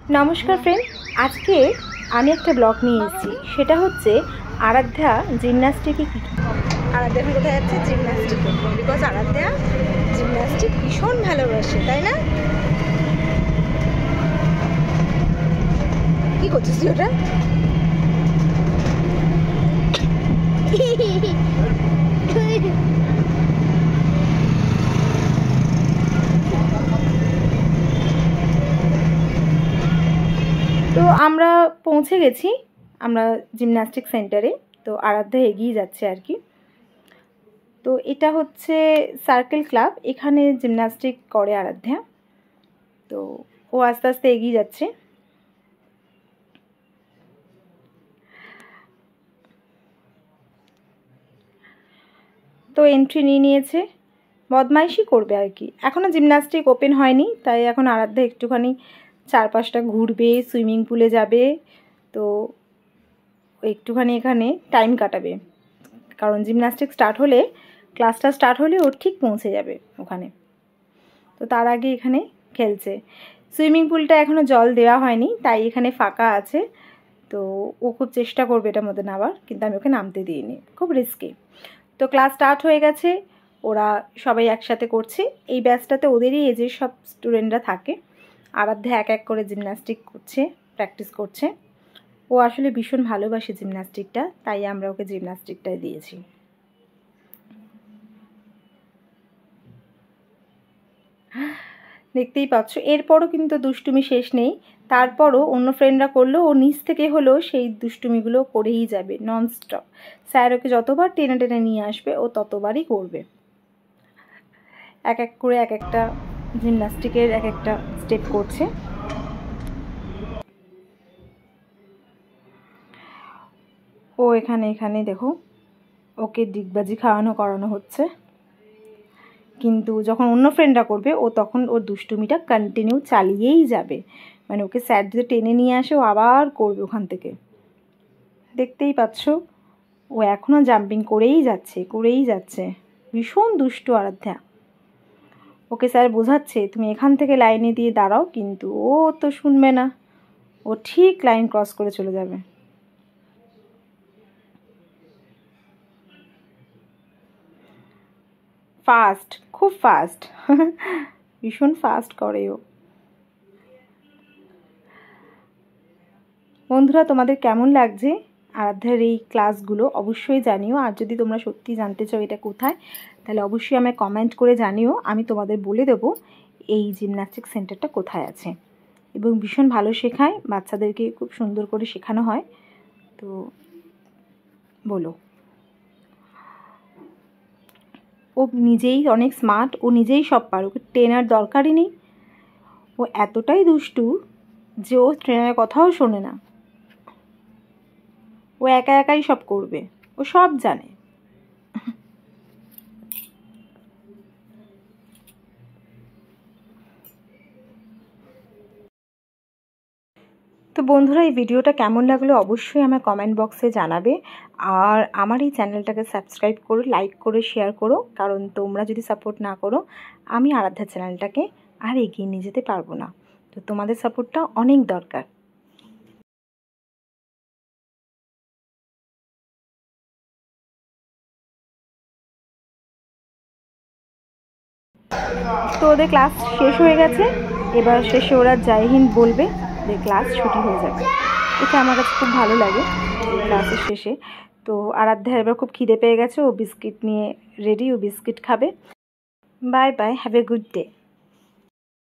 नमस्कार फ्रेंड, आज के आमी एक ब्लग निये एसेছি সেটা হচ্ছে আরাধ্যা জিমন্যাস্টিকে কি আরাধ্যা এখন কোথায় যাচ্ছে জিমন্যাস্টিকে বিকজ আরাধ্যা জিমন্যাস্টিক ভীষণ ভালোবাসে তাই না কি করছিস ওটা तो आमरा पौंछे गेছি আমরা জিমন্যাস্টিক সেন্টারে তো আরাধ্যা এগিয়ে যাচ্ছে আর কি তো এটা হচ্ছে সার্কেল ক্লাব এখানে জিমন্যাস্টিক করে আরাধ্যা তো ও আস্তে আস্তে এগিয়ে যাচ্ছে তো এন্ট্রি নিয়েছে বদমাইশি করবে আর কি এখনো জিমন্যাস্টিক ওপেন হয়নি তাই এখন আরাধ্যা একটুখানি চারপাশটা ঘুরবে সুইমিং পুলে যাবে তো একটুখানি এখানে টাইম কাটাবে কারণ জিমন্যাস্টিক স্টার্ট হলে ক্লাসটা স্টার্ট হলে ও ঠিক পৌঁছে যাবে ওখানে তো তার আগে এখানে খেলছে সুইমিং পুলটা এখনো জল দেওয়া হয়নি তাই এখানে ফাঁকা আছে তো ও খুব চেষ্টা করবে এটার মধ্যে নামার কিন্তু আমি ওকে নামতে দিইনি খুব রিস্কি তো ক্লাস স্টার্ট হয়ে গেছে ওরা সবাই একসাথে করছে এই ব্যাচটাতে ওদেরই এজের সব স্টুডেন্টরা থাকে আরাধ্যা এক এক করে জিমন্যাস্টিক করছে প্র্যাকটিস করছে ও আসলে ভীষণ ভালোবাসে জিমন্যাস্টিকটা তাই আমরা ওকে জিমন্যাস্টিকটাই দিয়েছি দেখতেই পাচ্ছ এরপরও কিন্তু দুষ্টুমি শেষ নেই তারপরও অন্য ফ্রেন্ডরা করলো ও নিচ থেকে হলো সেই দুষ্টুমিগুলো করেই যাবে ননস্টপ স্যার ওকে যতবার টেনে টেনে নিয়ে আসবে ও ততবারই করবে এক এক করে এক একটা জিমন্যাস্টিকের এক একটা স্টেপ করছে ও এখানে দেখো ওকে ডিগবাজি করানো হচ্ছে কিন্তু যখন অন্য ফ্রেন্ডরা করবে ও তখন ওর দুষ্টুমিটা কন্টিনিউ চালিয়েই যাবে মানে ওকে স্যার যদি টেনে নিয়ে আসে ও আবার করবে ওখান থেকে দেখতেই পাচ্ছ ও এখনও জাম্পিং করেই যাচ্ছে ভীষণ দুষ্টু আরাধ্যা ওকে স্যার বোঝাচ্ছে তুমি এখান থেকে লাইনে দিয়ে দাঁড়াও কিন্তু ও তো শুনবে না ও ঠিক লাইন ক্রস করে চলে যাবে ফাস্ট খুব ফাস্ট ভীষণ ফাস্ট করে ও বন্ধুরা তোমাদের কেমন লাগছে আরাধ্যার এই ক্লাসগুলো অবশ্যই জানিও আর যদি তোমরা সত্যি জানতে চাও এটা কোথায় তাহলে অবশ্যই আমায় কমেন্ট করে জানিও আমি তোমাদের বলে দেবো এই জিমন্যাস্টিক সেন্টারটা কোথায় আছে এবং ভীষণ ভালো শেখায় বাচ্চাদেরকে খুব সুন্দর করে শেখানো হয় তো বলো ও নিজেই অনেক স্মার্ট ও নিজেই সব পারে ওকে ট্রেনার দরকারই নেই ও এতটাই দুষ্টু যে ও ট্রেনারের কথাও শোনে না ও একা একাই সব করবে ও সব জানে তো বন্ধুরা এই ভিডিওটা কেমন লাগলো অবশ্যই আমার কমেন্ট বক্সে জানাবে আর আমার এই চ্যানেলটাকে সাবস্ক্রাইব করো লাইক করো শেয়ার করো কারণ তোমরা যদি সাপোর্ট না করো আমি আরাধ্যা চ্যানেলটাকে আর এগিয়ে নিয়ে যেতে পারবো না তো তোমাদের সাপোর্টটা অনেক দরকার তো ওদের ক্লাস শেষ হয়ে গেছে এবার শেষে ওরা জয় হিন্দ বলবে যে ক্লাস ছুটি হয়ে যাবে এটা আমার কাছে খুব ভালো লাগে ক্লাসের শেষে তো আরাধ্যা এবার খুব খিদে পেয়ে গেছে ও বিস্কিট নিয়ে রেডি ও বিস্কিট খাবে bye bye have a good day